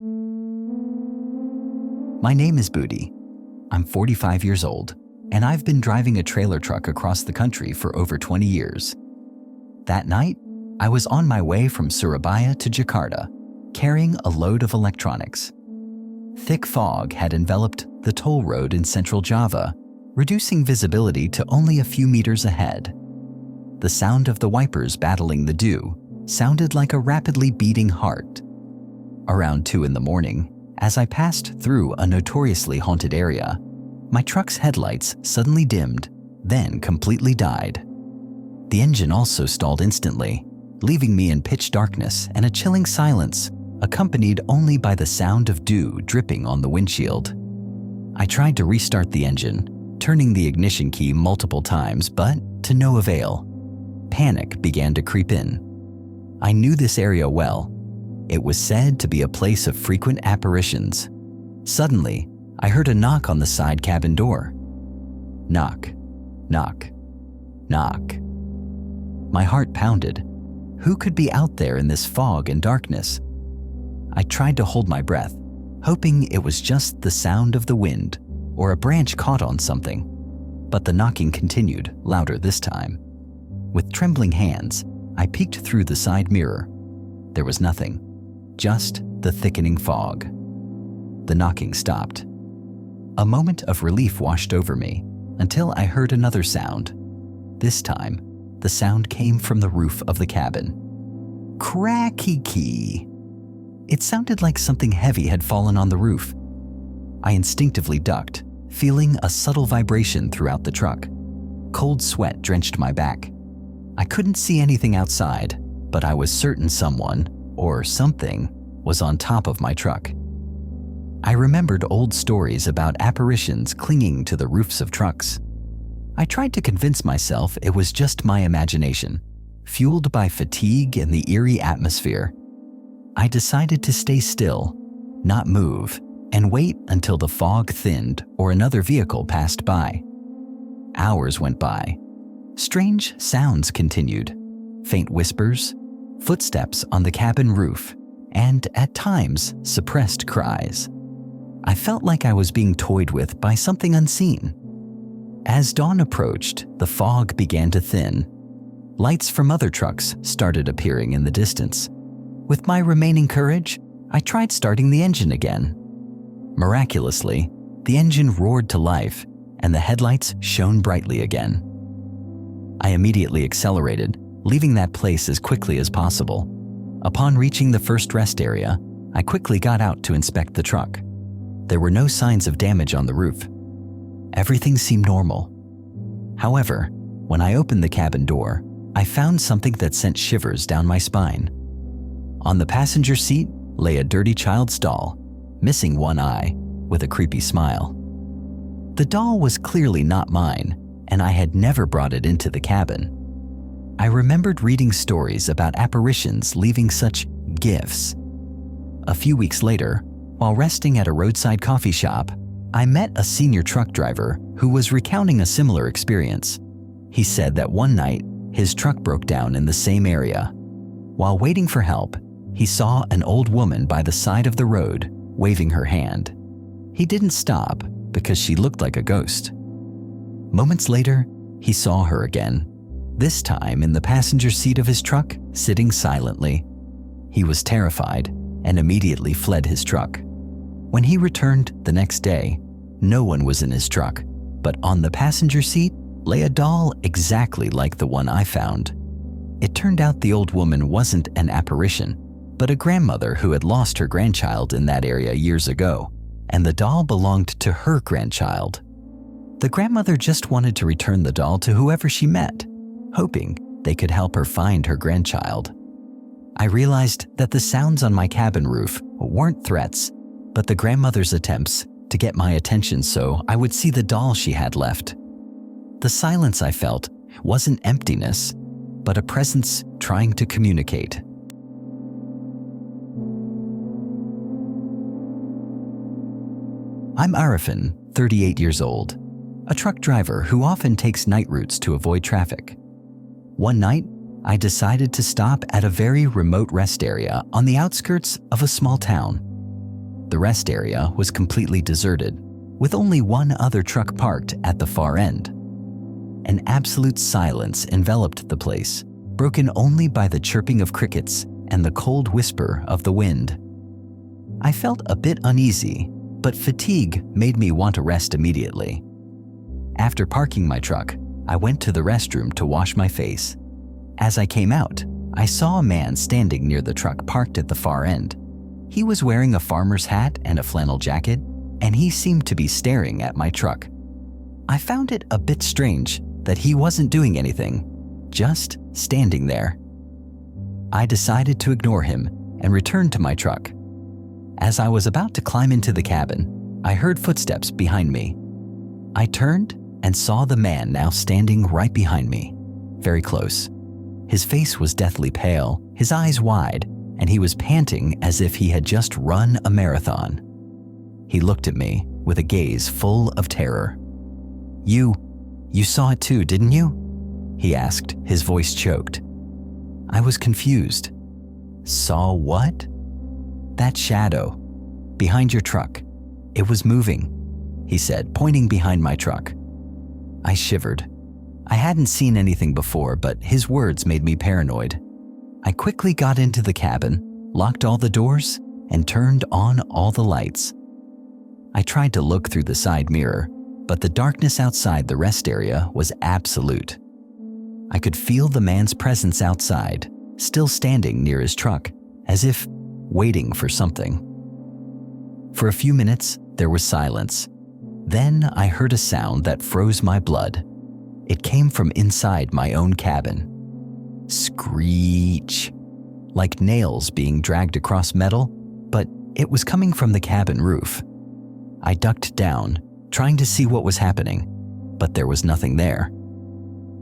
My name is BUDI. I'm 45 years old, and I've been driving a trailer truck across the country for over 20 years. That night, I was on my way from Surabaya to Jakarta, carrying a load of electronics. Thick fog had enveloped the toll road in central Java, reducing visibility to only a few meters ahead. The sound of the wipers battling the dew sounded like a rapidly beating heart. Around 2 in the morning, as I passed through a notoriously haunted area, my truck's headlights suddenly dimmed, then completely died. The engine also stalled instantly, leaving me in pitch darkness and a chilling silence, accompanied only by the sound of dew dripping on the windshield. I tried to restart the engine, turning the ignition key multiple times, but to no avail. Panic began to creep in. I knew this area well. It was said to be a place of frequent apparitions. Suddenly, I heard a knock on the side cabin door. Knock, knock, knock. My heart pounded. Who could be out there in this fog and darkness? I tried to hold my breath, hoping it was just the sound of the wind or a branch caught on something. But the knocking continued, louder this time. With trembling hands, I peeked through the side mirror. There was nothing, just the thickening fog. The knocking stopped. A moment of relief washed over me until I heard another sound. This time, the sound came from the roof of the cabin. Cracky-key. It sounded like something heavy had fallen on the roof. I instinctively ducked, feeling a subtle vibration throughout the truck. Cold sweat drenched my back. I couldn't see anything outside, but I was certain someone, or something, was on top of my truck. I remembered old stories about apparitions clinging to the roofs of trucks. I tried to convince myself it was just my imagination, fueled by fatigue and the eerie atmosphere. I decided to stay still, not move, and wait until the fog thinned or another vehicle passed by. Hours went by. Strange sounds continued, faint whispers, footsteps on the cabin roof, and at times suppressed cries. I felt like I was being toyed with by something unseen. As dawn approached, the fog began to thin. Lights from other trucks started appearing in the distance. With my remaining courage, I tried starting the engine again. Miraculously, the engine roared to life and the headlights shone brightly again. I immediately accelerated, leaving that place as quickly as possible. Upon reaching the first rest area, I quickly got out to inspect the truck. There were no signs of damage on the roof. Everything seemed normal. However, when I opened the cabin door, I found something that sent shivers down my spine. On the passenger seat lay a dirty child's doll, missing one eye, with a creepy smile. The doll was clearly not mine, and I had never brought it into the cabin. I remembered reading stories about apparitions leaving such gifts. A few weeks later, while resting at a roadside coffee shop, I met a senior truck driver who was recounting a similar experience. He said that one night, his truck broke down in the same area. While waiting for help, he saw an old woman by the side of the road, waving her hand. He didn't stop because she looked like a ghost. Moments later, he saw her again, this time in the passenger seat of his truck, sitting silently. He was terrified and immediately fled his truck. When he returned the next day, no one was in his truck, but on the passenger seat lay a doll exactly like the one I found. It turned out the old woman wasn't an apparition, but a grandmother who had lost her grandchild in that area years ago, and the doll belonged to her grandchild. The grandmother just wanted to return the doll to whoever she met, hoping they could help her find her grandchild. I realized that the sounds on my cabin roof weren't threats, but the grandmother's attempts to get my attention so I would see the doll she had left. The silence I felt wasn't emptiness, but a presence trying to communicate. I'm ARIFIN, 38 years old, a truck driver who often takes night routes to avoid traffic. One night, I decided to stop at a very remote rest area on the outskirts of a small town. The rest area was completely deserted, with only one other truck parked at the far end. An absolute silence enveloped the place, broken only by the chirping of crickets and the cold whisper of the wind. I felt a bit uneasy, but fatigue made me want to rest immediately. After parking my truck, I went to the restroom to wash my face. As I came out, I saw a man standing near the truck parked at the far end. He was wearing a farmer's hat and a flannel jacket, and he seemed to be staring at my truck. I found it a bit strange that he wasn't doing anything, just standing there. I decided to ignore him and returned to my truck. As I was about to climb into the cabin, I heard footsteps behind me. I turned and saw the man now standing right behind me, very close. His face was deathly pale, his eyes wide, and he was panting as if he had just run a marathon. He looked at me with a gaze full of terror. You saw it too, didn't you?" he asked, his voice choked. I was confused. "Saw what?" "That shadow, behind your truck. It was moving," he said, pointing behind my truck. I shivered. I hadn't seen anything before, but his words made me paranoid. I quickly got into the cabin, locked all the doors, and turned on all the lights. I tried to look through the side mirror, but the darkness outside the rest area was absolute. I could feel the man's presence outside, still standing near his truck, as if waiting for something. For a few minutes, there was silence. Then I heard a sound that froze my blood. It came from inside my own cabin. Screech, like nails being dragged across metal, but it was coming from the cabin roof. I ducked down, trying to see what was happening, but there was nothing there.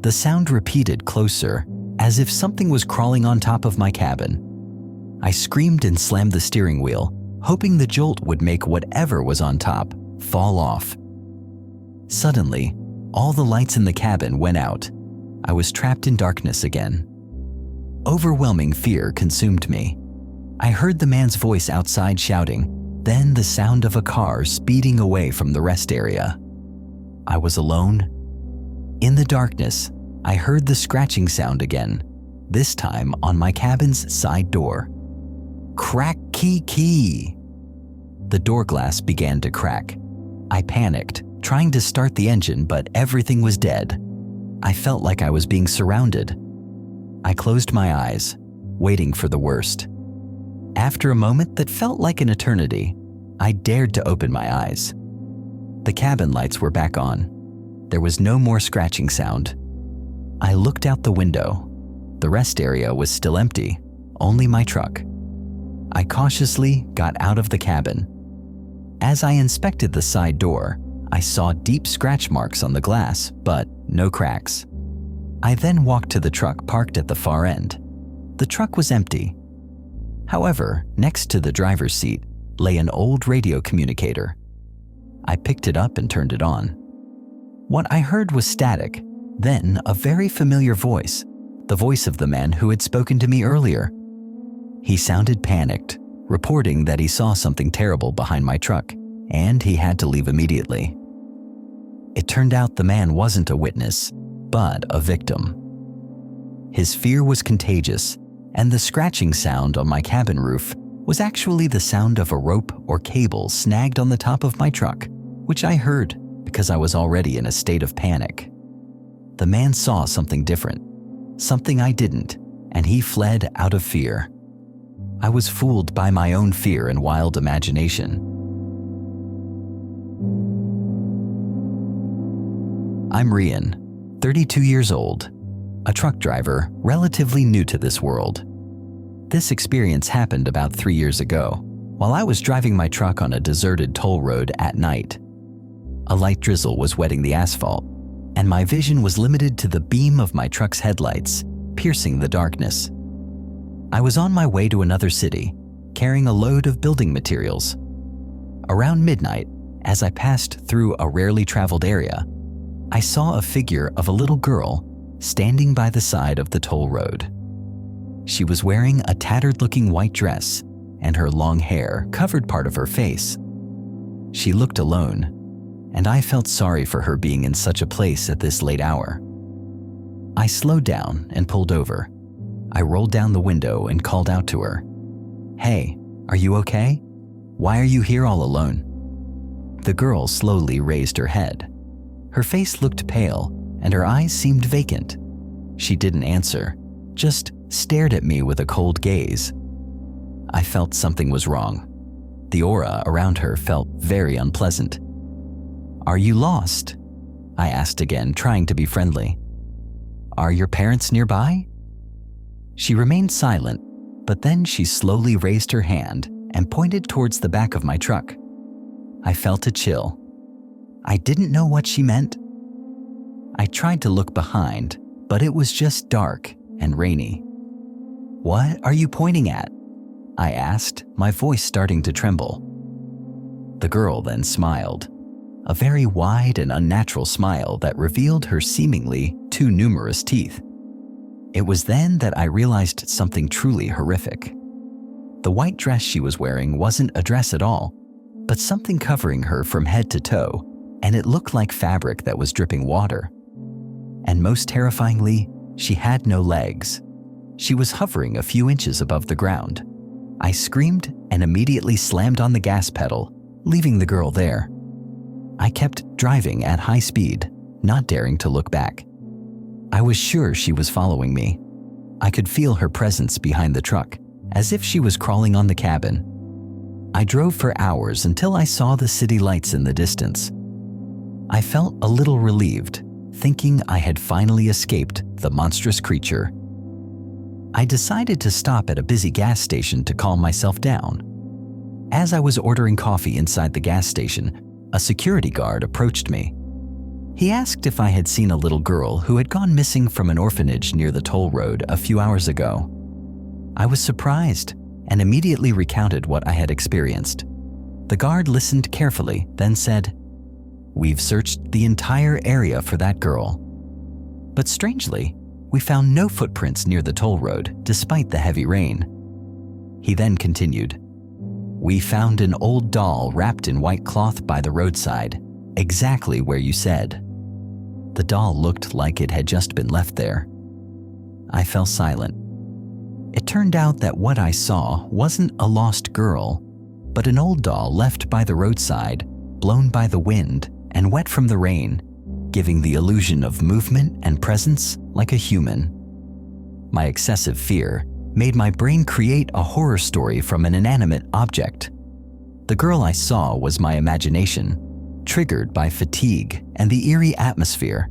The sound repeated closer, as if something was crawling on top of my cabin. I screamed and slammed the steering wheel, hoping the jolt would make whatever was on top fall off. Suddenly, all the lights in the cabin went out. I was trapped in darkness again. Overwhelming fear consumed me. I heard the man's voice outside shouting, then the sound of a car speeding away from the rest area. I was alone. In the darkness, I heard the scratching sound again, this time on my cabin's side door. Crack key. The door glass began to crack. I panicked, trying to start the engine, but everything was dead. I felt like I was being surrounded. I closed my eyes, waiting for the worst. After a moment that felt like an eternity, I dared to open my eyes. The cabin lights were back on. There was no more scratching sound. I looked out the window. The rest area was still empty, only my truck. I cautiously got out of the cabin. As I inspected the side door, I saw deep scratch marks on the glass, but no cracks. I then walked to the truck parked at the far end. The truck was empty. However, next to the driver's seat lay an old radio communicator. I picked it up and turned it on. What I heard was static, then a very familiar voice, the voice of the man who had spoken to me earlier. He sounded panicked, reporting that he saw something terrible behind my truck, and he had to leave immediately. It turned out the man wasn't a witness, but a victim. His fear was contagious, and the scratching sound on my cabin roof was actually the sound of a rope or cable snagged on the top of my truck, which I heard because I was already in a state of panic. The man saw something different, something I didn't, and he fled out of fear. I was fooled by my own fear and wild imagination. I'm RIAN, 32 years old, a truck driver relatively new to this world. This experience happened about 3 years ago, while I was driving my truck on a deserted toll road at night. A light drizzle was wetting the asphalt, and my vision was limited to the beam of my truck's headlights, piercing the darkness. I was on my way to another city, carrying a load of building materials. Around midnight, as I passed through a rarely traveled area, I saw a figure of a little girl standing by the side of the toll road. She was wearing a tattered-looking white dress, and her long hair covered part of her face. She looked alone, and I felt sorry for her being in such a place at this late hour. I slowed down and pulled over. I rolled down the window and called out to her. "Hey, are you okay? Why are you here all alone?" The girl slowly raised her head. Her face looked pale, and her eyes seemed vacant. She didn't answer, just stared at me with a cold gaze. I felt something was wrong. The aura around her felt very unpleasant. "Are you lost?" I asked again, trying to be friendly. "Are your parents nearby?" She remained silent, but then she slowly raised her hand and pointed towards the back of my truck. I felt a chill. I didn't know what she meant. I tried to look behind, but it was just dark and rainy. "What are you pointing at?" I asked, my voice starting to tremble. The girl then smiled, a very wide and unnatural smile that revealed her seemingly too numerous teeth. It was then that I realized something truly horrific. The white dress she was wearing wasn't a dress at all, but something covering her from head to toe, and it looked like fabric that was dripping water. And most terrifyingly, she had no legs. She was hovering a few inches above the ground. I screamed and immediately slammed on the gas pedal, leaving the girl there. I kept driving at high speed, not daring to look back. I was sure she was following me. I could feel her presence behind the truck, as if she was crawling on the cabin. I drove for hours until I saw the city lights in the distance. I felt a little relieved, thinking I had finally escaped the monstrous creature. I decided to stop at a busy gas station to calm myself down. As I was ordering coffee inside the gas station, a security guard approached me. He asked if I had seen a little girl who had gone missing from an orphanage near the toll road a few hours ago. I was surprised and immediately recounted what I had experienced. The guard listened carefully, then said, "We've searched the entire area for that girl. But strangely, we found no footprints near the toll road despite the heavy rain." He then continued, "We found an old doll wrapped in white cloth by the roadside, exactly where you said. The doll looked like it had just been left there." I fell silent. It turned out that what I saw wasn't a lost girl, but an old doll left by the roadside, blown by the wind and wet from the rain, giving the illusion of movement and presence like a human. My excessive fear made my brain create a horror story from an inanimate object. The girl I saw was my imagination, triggered by fatigue and the eerie atmosphere.